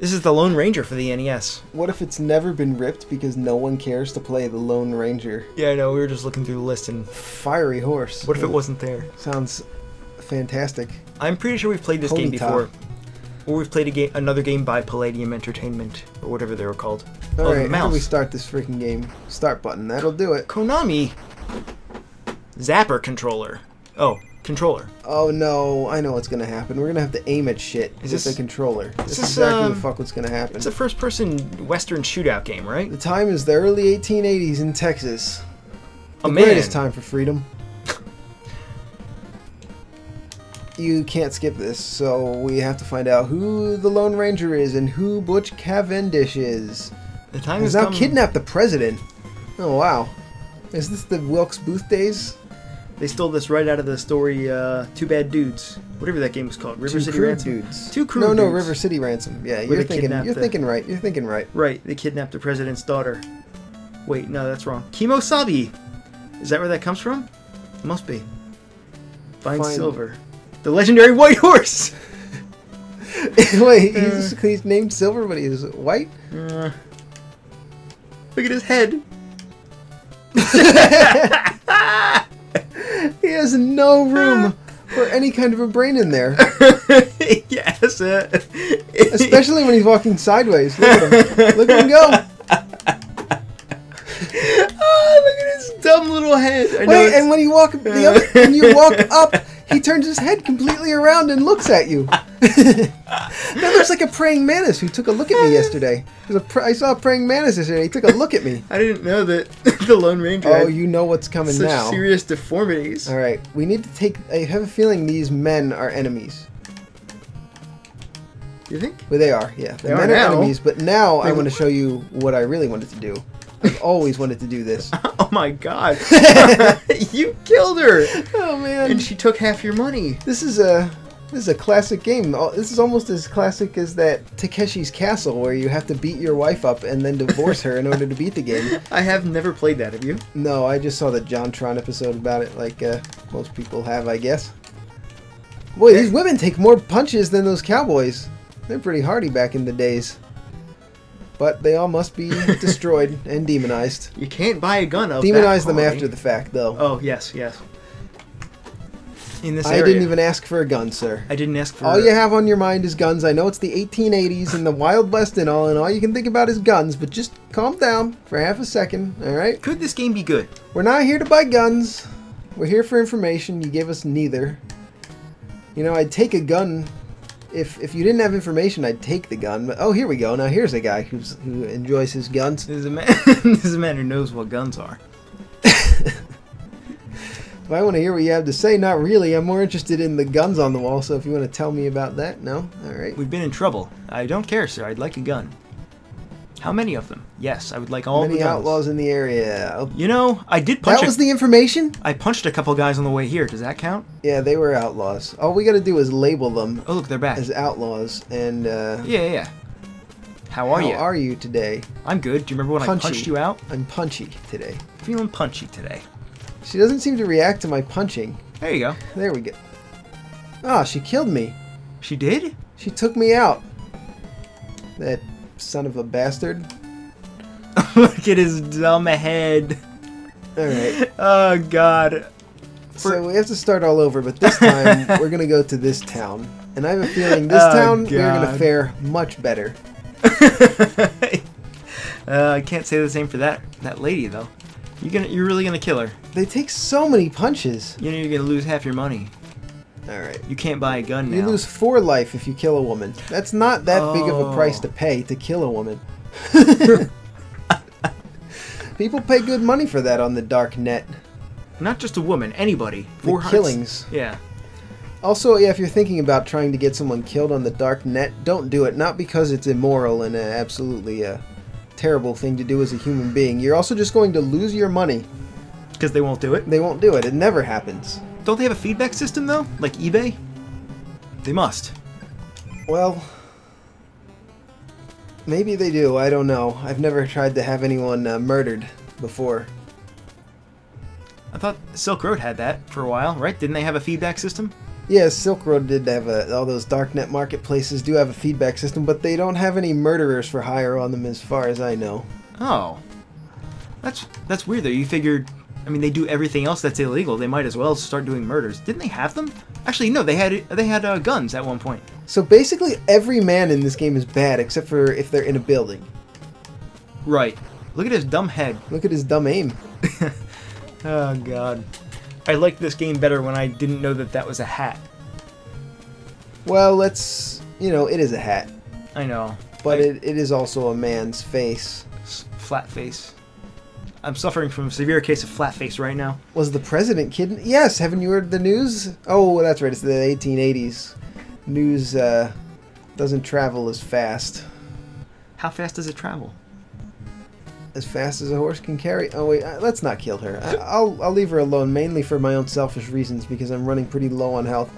This is the Lone Ranger for the NES. What if it's never been ripped because no one cares to play the Lone Ranger? Yeah, I know. We were just looking through the list and... Fiery horse. What if it wasn't there? Sounds fantastic. I'm pretty sure we've played this game before. Or we've played another game by Palladium Entertainment, or whatever they were called. Alright, how do we start this freaking game? Start button, that'll do it. Konami! Zapper controller. Oh, controller. Oh no, I know what's gonna happen. We're gonna have to aim at shit with the controller. This is exactly the fuck what's gonna happen. It's a first-person Western shootout game, right? The time is the early 1880s in Texas. The man. greatest time for freedom. You can't skip this, so we have to find out who the Lone Ranger is and who Butch Cavendish is. The time has now kidnapped the president. Oh wow. Is this the Wilkes Booth days? They stole this right out of the story, Two Bad Dudes. Whatever that game was called. River City Ransom. Dudes. Two Crude Dudes. No, River City Ransom. Yeah, you're thinking right. You're thinking right. Right, they kidnapped the president's daughter. Wait, no, that's wrong. Kimosabi! Is that where that comes from? It must be. Find Silver. The legendary white horse! Wait, he's named Silver, but he's white? Look at his head. He has no room for any kind of a brain in there. Yes. Especially when he's walking sideways. Look at him. Look at him go. Oh, look at his dumb little head. Wait, and when you walk up, he turns his head completely around and looks at you. That looks like a praying mantis who took a look at me yesterday. I saw a praying mantis yesterday. He took a look at me. I didn't know that the Lone Ranger. Oh, you know what's coming such now. Serious deformities. All right, we need to take. I have a feeling these men are enemies. You think? Well, they are. Yeah, they are now. Enemies. But now I want to show you what I really wanted to do. I've always wanted to do this. Oh my god! You killed her. Oh man! And she took half your money. This is a classic game. This is almost as classic as that Takeshi's Castle, where you have to beat your wife up and then divorce her in order to beat the game. I have never played that. Have you? No, I just saw the JonTron episode about it, like most people have, I guess. Boy, these women take more punches than those cowboys. They're pretty hardy back in the days. But they all must be destroyed and demonized. You can't buy a gun of Demonize them after the fact, though. Oh, yes, yes. In this area. I didn't even ask for a gun, sir. I didn't ask for all you have on your mind is guns. I know it's the 1880s and the Wild West and all you can think about is guns, but just calm down for half a second, alright? Could this game be good? We're not here to buy guns. We're here for information. You gave us neither. You know, I'd take a gun. If you didn't have information, I'd take the gun. But, oh, here we go. Now here's a guy who enjoys his guns. This is a man. This is a man who knows what guns are. If I want to hear what you have to say, not really. I'm more interested in the guns on the wall. So if you want to tell me about that, no. All right. We've been in trouble. I don't care, sir. I'd like a gun. How many of them? Yes, I would like all the guns. Many outlaws in the area. You know, I did punch. That was the information? I punched a couple guys on the way here. Does that count? Yeah, they were outlaws. All we got to do is label them. Oh, look, they're back. As outlaws. And, Yeah. How are you? How are you today? I'm good. Do you remember when I punched you out? I'm punchy today. Feeling punchy today. She doesn't seem to react to my punching. There you go. There we go. Ah, she killed me. She did? She took me out. That son of a bastard. Look at his dumb head. Alright. Oh, God. So we have to start all over, but this time we're going to go to this town. And I have a feeling this town we're going to fare much better. I can't say the same for that lady, though. You're really going to kill her. They take so many punches. You know you're going to lose half your money. Alright. You can't buy a gun now. You lose 4 life if you kill a woman. That's not that big of a price to pay to kill a woman. People pay good money for that on the dark net. Not just a woman, anybody. The killings. Yeah. Also, yeah, if you're thinking about trying to get someone killed on the dark net, don't do it. Not because it's immoral and absolutely a terrible thing to do as a human being. You're also just going to lose your money. Because they won't do it? They won't do it. It never happens. Don't they have a feedback system, though? Like eBay? They must. Well, maybe they do. I don't know. I've never tried to have anyone murdered before. I thought Silk Road had that for a while, right? Didn't they have a feedback system? Yeah, Silk Road did have all those darknet marketplaces do have a feedback system, but they don't have any murderers for hire on them as far as I know. Oh. That's weird though. You figured, I mean, they do everything else that's illegal. They might as well start doing murders. Didn't they have them? Actually, no. They had guns at one point. So basically, every man in this game is bad except for if they're in a building. Right. Look at his dumb head. Look at his dumb aim. Oh God. I liked this game better when I didn't know that was a hat. Well, it is a hat. I know. But it is also a man's face. Flat face. I'm suffering from a severe case of flat face right now. Was the president kidding? Yes, haven't you heard the news? Oh, that's right, it's the 1880s. News doesn't travel as fast. How fast does it travel? As fast as a horse can carry. Oh wait, let's not kill her. I'll leave her alone, mainly for my own selfish reasons, because I'm running pretty low on health.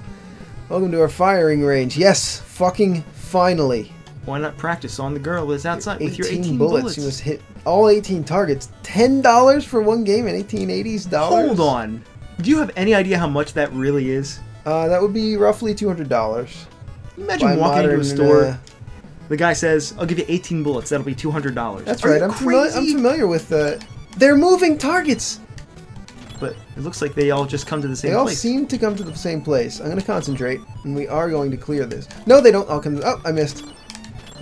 Welcome to our firing range. Yes, fucking finally. Why not practice on the girl that's outside with your 18 bullets? You must hit all 18 targets. $10 for one game in 1880s dollars? Hold on. Do you have any idea how much that really is? That would be roughly $200. Imagine walking into a store. The guy says, "I'll give you 18 bullets. That'll be $200." That's right. I'm familiar with they're moving targets. But it looks like they all just come to the same place. They all seem to come to the same place. I'm going to concentrate, and we are going to clear this. No, they don't all come. Oh, I missed.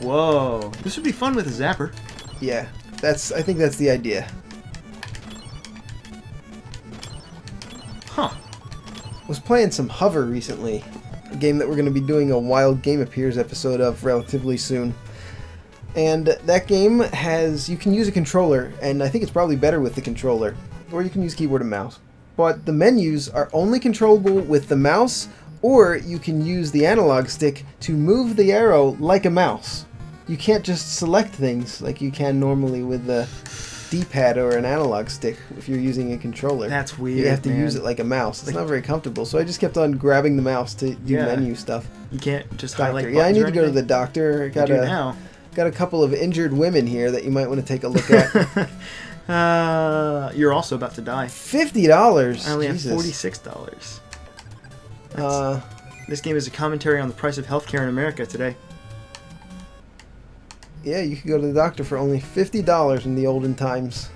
Whoa. This would be fun with a zapper. Yeah. I think that's the idea. Huh. Was playing some Hover recently. A game that we're going to be doing a Wild Game Appears episode of relatively soon. And that game you can use a controller, and I think it's probably better with the controller. Or you can use keyboard and mouse. But the menus are only controllable with the mouse, or you can use the analog stick to move the arrow like a mouse. You can't just select things like you can normally with the D-pad or an analog stick if you're using a controller. That's weird, You have to use it like a mouse. It's not very comfortable, so I just kept on grabbing the mouse to do menu stuff. You can't just highlight buttons. Yeah, I need to go to the doctor. Got a couple of injured women here that you might want to take a look at. You're also about to die. $50. I only have $46. This game is a commentary on the price of healthcare in America today. Yeah, you could go to the doctor for only $50 in the olden times.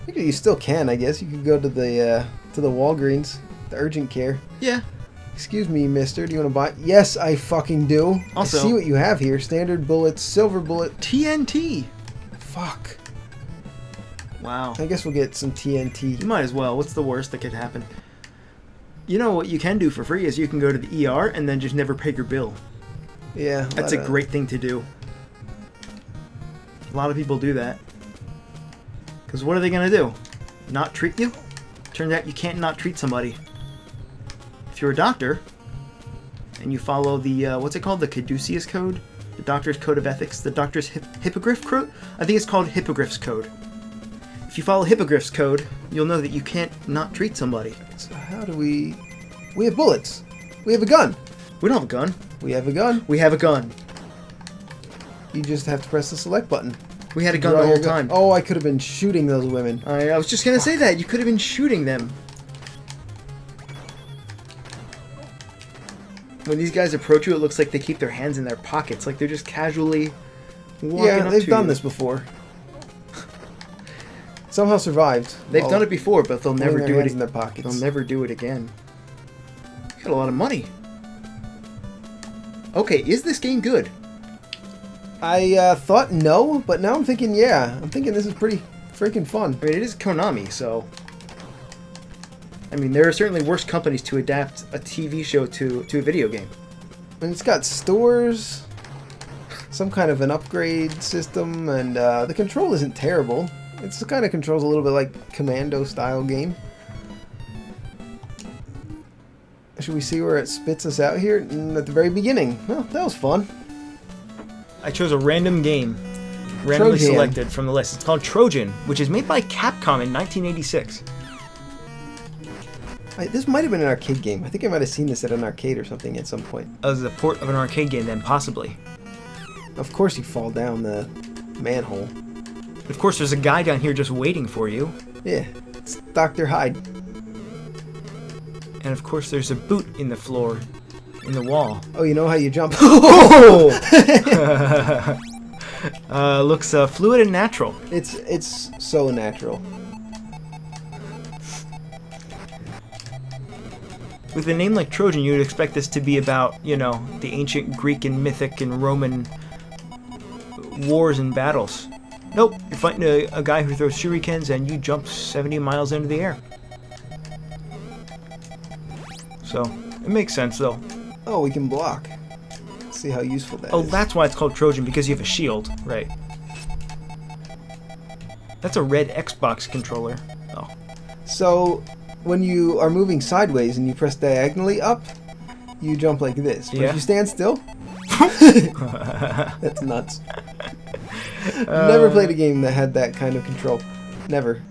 I think you still can, I guess. You could go to the Walgreens, the urgent care. Yeah. Excuse me, mister, do you want to buy? Yes, I fucking do. Also, I see what you have here. Standard bullets, silver bullet. TNT. Fuck. Wow. I guess we'll get some TNT. You might as well. What's the worst that could happen? You know what you can do for free is you can go to the ER and then just never pay your bill. Yeah. That's a great thing to do. A lot of people do that. Because what are they going to do? Not treat you? Turns out you can't not treat somebody. If you're a doctor, and you follow the, what's it called? The Caduceus Code? The Doctor's Code of Ethics? The Doctor's Hippogriff Code? I think it's called Hippogriff's Code. If you follow Hippogriff's Code, you'll know that you can't not treat somebody. So how do we... We have bullets. We have a gun. We don't have a gun. We have a gun. We have a gun. You just have to press the select button. We had a gun the whole time. Oh, I could have been shooting those women. I was just going to say that. You could have been shooting them. When these guys approach you, it looks like they keep their hands in their pockets. Like they're just casually walking up to you. Yeah, they've done this before. Somehow survived. They've done it before, but they'll never do it in their pockets. They'll never do it again. You got a lot of money. Okay, is this game good? I thought no, but now I'm thinking yeah. I'm thinking this is pretty freaking fun. I mean, it is Konami, so... I mean, there are certainly worse companies to adapt a TV show to a video game. And it's got stores, some kind of an upgrade system, and the control isn't terrible. It's the kind of controls a little bit like Commando-style game. Should we see where it spits us out here? At the very beginning. Well, that was fun. I chose a random game, randomly selected from the list. It's called Trojan, which is made by Capcom in 1986. This might have been an arcade game. I think I might have seen this at an arcade or something at some point. As a port of an arcade game, then, possibly. Of course you fall down the manhole. Of course, there's a guy down here just waiting for you. Yeah, it's Dr. Hyde. And of course, there's a boot in the floor, in the wall. Oh, you know how you jump? Looks fluid and natural. It's so natural. With a name like Trojan, you would expect this to be about, you know, the ancient Greek and mythic and Roman wars and battles. Nope, you're fighting a guy who throws shurikens and you jump 70 miles into the air. So, it makes sense though. Oh, we can block. Let's see how useful that is. Oh, that's why it's called Trojan, because you have a shield. Right. That's a red Xbox controller. Oh. So, when you are moving sideways and you press diagonally up, you jump like this. But if you stand still, that's nuts. Never played a game that had that kind of control. Never.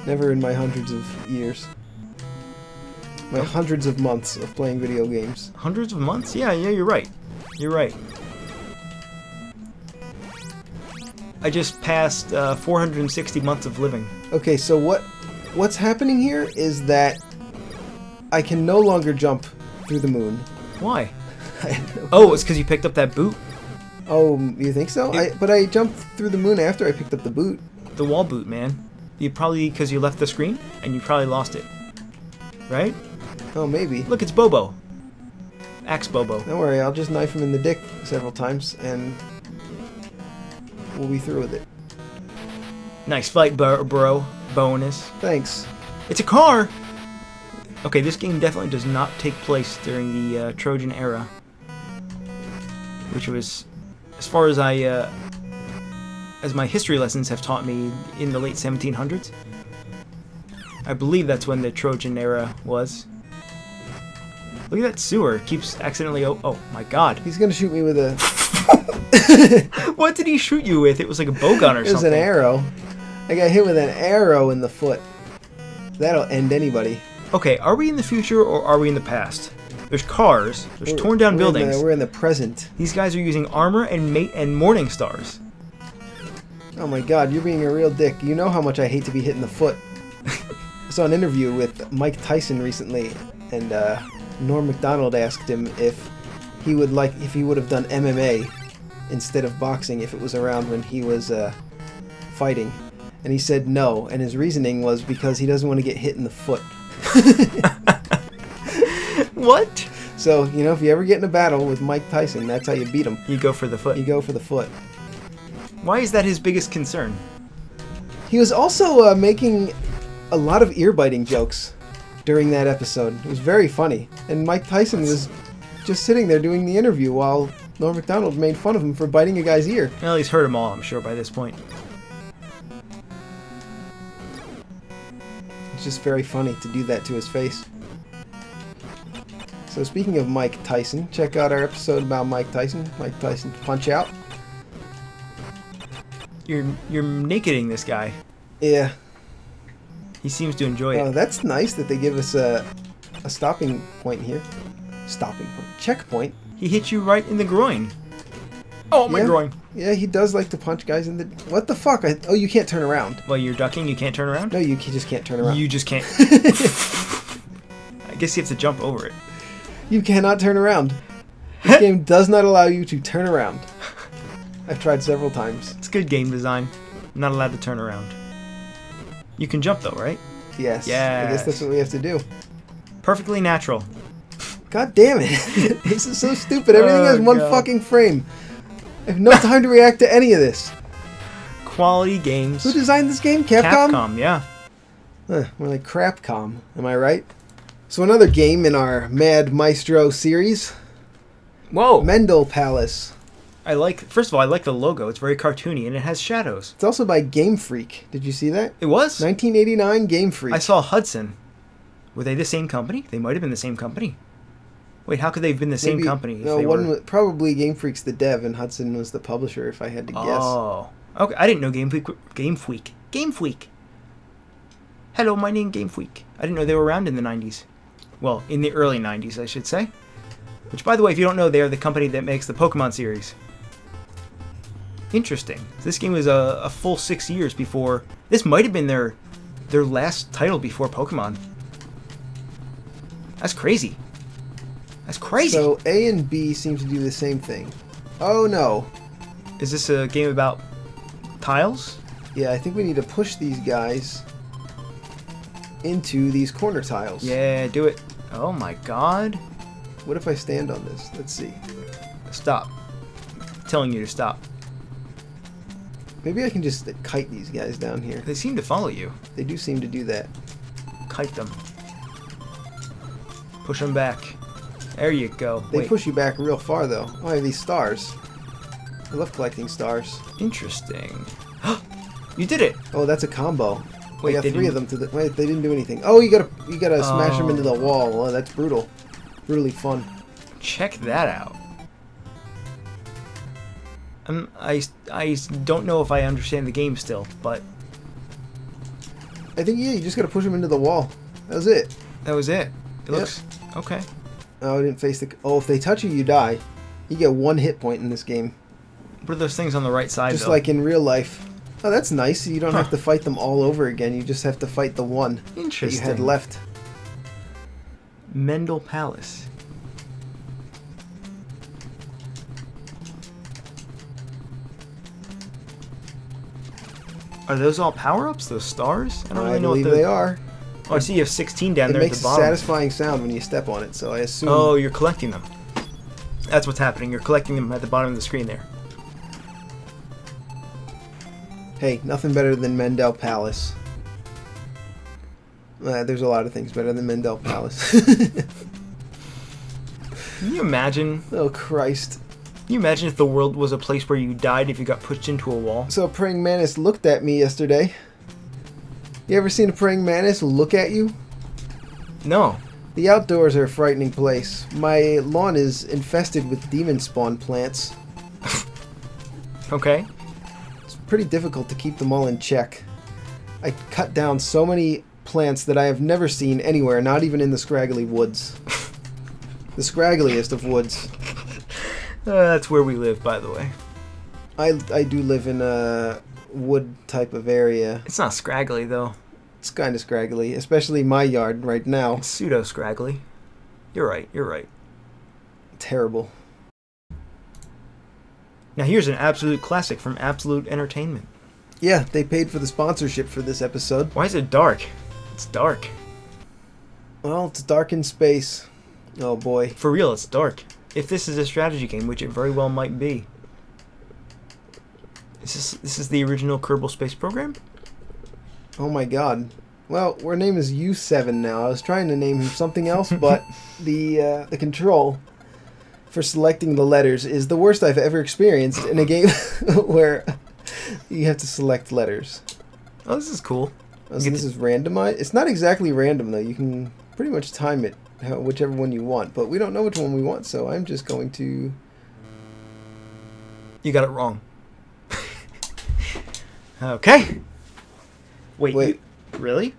Never in my hundreds of years. My hundreds of months of playing video games. Hundreds of months? Yeah, you're right. You're right. I just passed 460 months of living. Okay, so what's happening here is that I can no longer jump through the moon. Why? Oh, it's because you picked up that boot? Oh, you think so? But I jumped through the moon after I picked up the boot. The wall boot, man. You probably, because you left the screen, and you probably lost it. Right? Oh, maybe. Look, it's Bobo. Axe Bobo. Don't worry, I'll just knife him in the dick several times, and we'll be through with it. Nice fight, bro. Bonus. Thanks. It's a car! Okay, this game definitely does not take place during the Trojan era. Which was, as far as as my history lessons have taught me, in the late 1700s. I believe that's when the Trojan era was. Look at that sewer. It keeps accidentally... Oh my god. He's gonna shoot me with a... What did he shoot you with? It was like a bow gun or something. It was an arrow. I got hit with an arrow in the foot. That'll end anybody. Okay, are we in the future or are we in the past? There's cars. There's torn down buildings. We're in the present. These guys are using armor and morning stars. Oh my god, you're being a real dick. You know how much I hate to be hit in the foot. I saw an interview with Mike Tyson recently, and Norm Macdonald asked him if he would have done MMA instead of boxing if it was around when he was fighting, and he said no, and his reasoning was because he doesn't want to get hit in the foot. What? So, you know, if you ever get in a battle with Mike Tyson, that's how you beat him. You go for the foot. You go for the foot. Why is that his biggest concern? He was also making a lot of ear-biting jokes during that episode. It was very funny. And Mike Tyson was just sitting there doing the interview while Norm Macdonald made fun of him for biting a guy's ear. Well, he's heard them all, I'm sure, by this point. It's just very funny to do that to his face. So speaking of Mike Tyson, check out our episode about Mike Tyson. Mike Tyson's Punch-Out. You're nakeding this guy. Yeah. He seems to enjoy it. Oh, that's nice that they give us a stopping point here. Stopping point. Checkpoint. He hit you right in the groin. Oh, my groin. Yeah, he does like to punch guys in the... What the fuck? Oh, you can't turn around. Well, you're ducking, you can't turn around? No, you just can't turn around. You just can't. I guess you have to jump over it. You cannot turn around. This game does not allow you to turn around. I've tried several times. It's good game design. I'm not allowed to turn around. You can jump though, right? Yes. Yes. I guess that's what we have to do. Perfectly natural. God damn it. This is so stupid. Everything has one fucking frame. I have no time to react to any of this. Quality games. Who designed this game? Capcom? Capcom, yeah. More like Crapcom. Am I right? So another game in our Mad Maestro series. Whoa. Mendel Palace. First of all, I like the logo. It's very cartoony, and it has shadows. It's also by Game Freak. Did you see that? It was? 1989 Game Freak. I saw Hudson. Were they the same company? They might have been the same company. Wait, how could they have been the same company? No, probably Game Freak's the dev, and Hudson was the publisher, if I had to guess. Oh. Okay, I didn't know Game Freak. Hello, my name Game Freak. I didn't know they were around in the 90s. Well, in the early 90s, I should say. Which, by the way, if you don't know, they are the company that makes the Pokemon series. Interesting. This game was a full 6 years before... This might have been their last title before Pokemon. That's crazy. That's crazy. So A and B seem to do the same thing. Oh no. Is this a game about tiles? Yeah, I think we need to push these guys into these corner tiles. Yeah, do it. Oh my god. What if I stand on this? Let's see. Stop. I'm telling you to stop. Maybe I can just kite these guys down here. They seem to follow you. They do seem to do that. Kite them. Push them back. There you go. They Wait. push you back real far though. Oh, I have these stars. I love collecting stars. Interesting. You did it. Oh, that's a combo. Wait, I got they 3 of didn't- them to the. Wait, they didn't do anything. Oh, you gotta smash them into the Oh. wall. Oh, that's brutal. Brutally fun. Check that out. I don't know if I understand the game still, but I think yeah, you just gotta push them into the wall. That was it. that was it. It Yep. looks okay. Oh, I didn't face the. Oh, if they touch you, you die. You get 1 hit point in this game, What are those things on the right side? just though? like in real life. Oh, that's nice. You don't Huh. have to fight them all over again. You just have to fight the one that you Interesting. had left. Mendel Palace. Are those all power-ups? Those stars? I don't really know believe what they are. Oh, I see you have 16 down It there at makes the a bottom. satisfying sound when you step on it, so I assume. Oh, you're collecting them. That's what's happening. You're collecting them at the bottom of the screen there. Hey, nothing better than Mendel Palace. There's a lot of things better than Mendel Palace. Can you imagine? Oh, Christ. Can you imagine if the world was a place where you died if you got pushed into a wall? So a praying mantis looked at me yesterday. You ever seen a praying mantis look at you? No. The outdoors are a frightening place. My lawn is infested with demon spawn plants. Okay. It's pretty difficult to keep them all in check. I cut down so many plants that I have never seen anywhere, not even in the scraggly woods. The scraggliest of woods. That's where we live, by the way. I do live in a wood type of area. It's not scraggly, though. It's kind of scraggly, especially my yard right now. It's pseudo-scraggly. You're right, you're right. Terrible. Now here's an absolute classic from Absolute Entertainment. Yeah, they paid for the sponsorship for this episode. Why is it dark? It's dark. Well, it's dark in space. Oh boy. For real, it's dark. If this is a strategy game, which it very well might be. This is the original Kerbal Space Program? Oh my god. Well, our name is U7 now. I was trying to name him something else, but the control for selecting the letters is the worst I've ever experienced in a game where you have to select letters. Oh, this is cool. Oh, so this is randomized? It's not exactly random, though. You can pretty much time it, whichever one you want, but we don't know which one we want, so I'm just going to... You got it wrong. Okay. Wait. Really?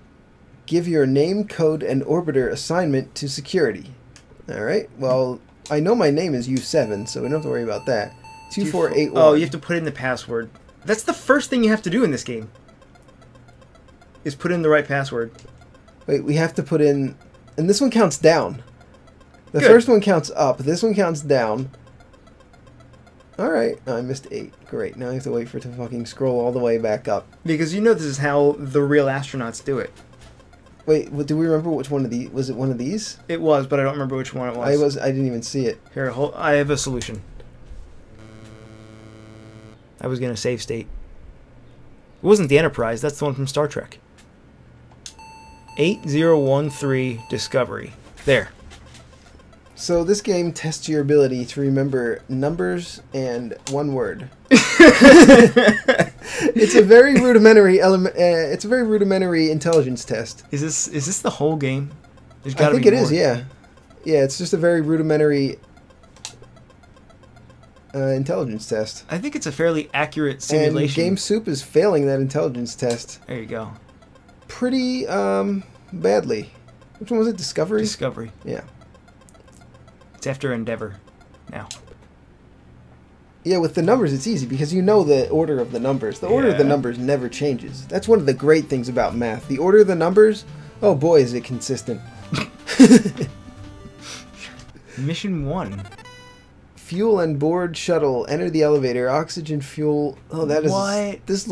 Give your name, code, and orbiter assignment to security. Alright, well, I know my name is U7, so we don't have to worry about that. 2481. Oh, you have to put in the password. That's the first thing you have to do in this game. Is put in the right password. Wait, we have to put in... And this one counts down. The Good. first one counts up. This one counts down. Alright, I missed 8. Great, now I have to wait for it to fucking scroll all the way back up. Because you know this is how the real astronauts do it. Wait, do we remember which one of these? Was it one of these? It was, but I don't remember which one it was. I didn't even see it. Here, I have a solution. I was going to save state. It wasn't the Enterprise, that's the one from Star Trek. 8013 Discovery. There. So this game tests your ability to remember numbers and one word. It's a very rudimentary element. It's a very rudimentary intelligence test. Is this the whole game? There's I gotta think be it is. more. Yeah, yeah. It's just a very rudimentary intelligence test. I think it's a fairly accurate And simulation. GameSoup is failing that intelligence test There you go. pretty badly. Which one was it? Discovery. Discovery. Yeah. It's after Endeavor now. Yeah, with the numbers it's easy because you know the order of the numbers. The order of the Yeah. numbers never changes. That's one of the great things about math. The order of the numbers, oh boy, is it consistent. Mission 1. Fuel and board shuttle. Enter the elevator. Oxygen, fuel. Oh, that is. What? This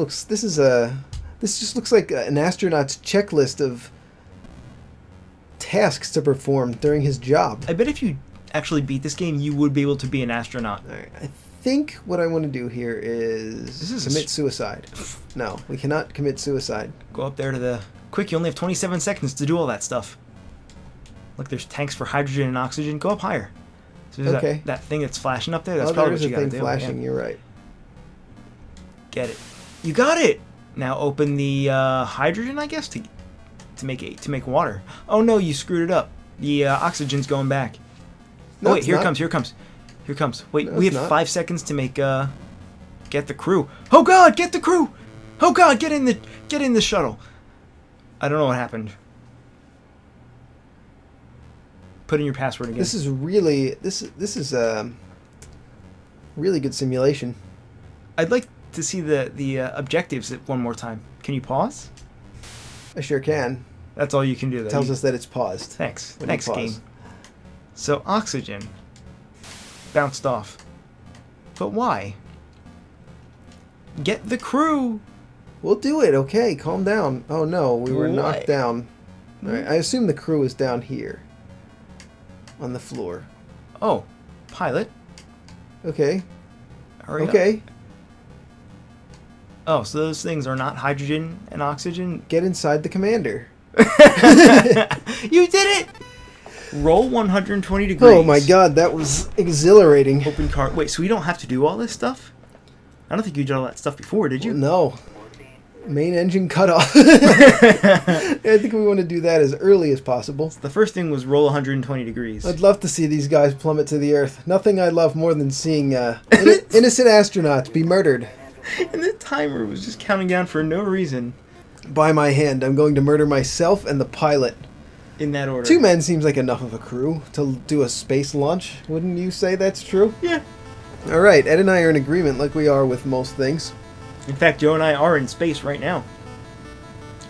just looks like an astronaut's checklist of tasks to perform during his job. I bet if you actually beat this game, you would be able to be an astronaut. All right, I think what I want to do here is commit suicide. No, we cannot commit suicide. Go up there to the... Quick, you only have 27 seconds to do all that stuff. Look, there's tanks for hydrogen and oxygen. Go up higher. So there's Okay. that thing that's flashing up there. That's Oh, probably there is what you a gotta thing do. flashing. Yeah. You're right. Get it. You got it. Now open the hydrogen, I guess, to make water. Oh no, you screwed it up. The oxygen's going back. No, Oh wait, it's here it not. comes. Here it comes. Here it comes. Wait, No, we it's have not. 5 seconds to make get the crew. Oh God, get the crew! Oh God, get in the shuttle. I don't know what happened. Put in your password again. This is really really good simulation. I'd like to see the objectives one more time. Can you pause? I sure can. That's all you can do. Though. Tells us that it's paused. Thanks. when you Next pause. game. So oxygen bounced off. But why? Get the crew. We'll do it. Okay, calm down. Oh no, we were What? knocked down. All right, I assume the crew is down here on the floor. Oh, pilot. Okay. Hurry up. Okay. Oh, so those things are not hydrogen and oxygen. Get inside the commander. You did it. Roll 120 degrees. Oh my god, that was exhilarating. Open car. Wait, so we don't have to do all this stuff? I don't think you did all that stuff before, did you? No. Main engine cut off. I think we want to do that as early as possible. The first thing was roll 120 degrees. I'd love to see these guys plummet to the earth. Nothing I love more than seeing innocent astronauts be murdered. And the timer was just counting down for no reason. By my hand, I'm going to murder myself and the pilot. In that order. 2 men seems like enough of a crew to do a space launch. Wouldn't you say that's true? Yeah. Alright, Ed and I are in agreement like we are with most things. In fact, Joe and I are in space right now.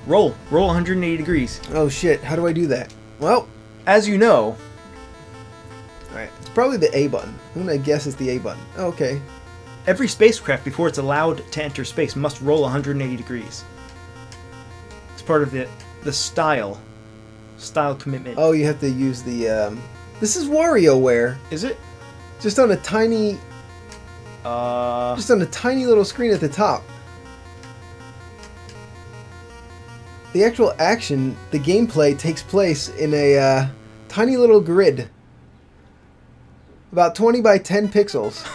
Roll 180 degrees. Oh shit, how do I do that? Well, As you know, alright, it's probably the A button. I'm gonna guess it's the A button. Oh, okay. every spacecraft before it's allowed to enter space must roll 180 degrees. It's part of the style commitment. Oh, you have to use the, this is WarioWare. Is it? Just on a tiny, just on a tiny little screen at the top. The actual action, the gameplay takes place in a tiny little grid. About 20 by 10 pixels.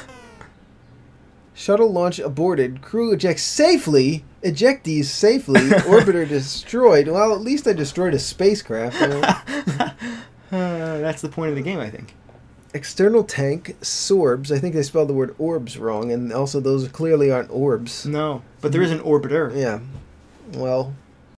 Shuttle launch aborted. Crew ejects safely. Ejectees safely. Orbiter destroyed. Well, at least I destroyed a spacecraft. That's the point of the game, I think. External tank, sorbs. I think they spelled the word orbs wrong, and also those clearly aren't orbs. No, but there is an orbiter. Yeah. Well,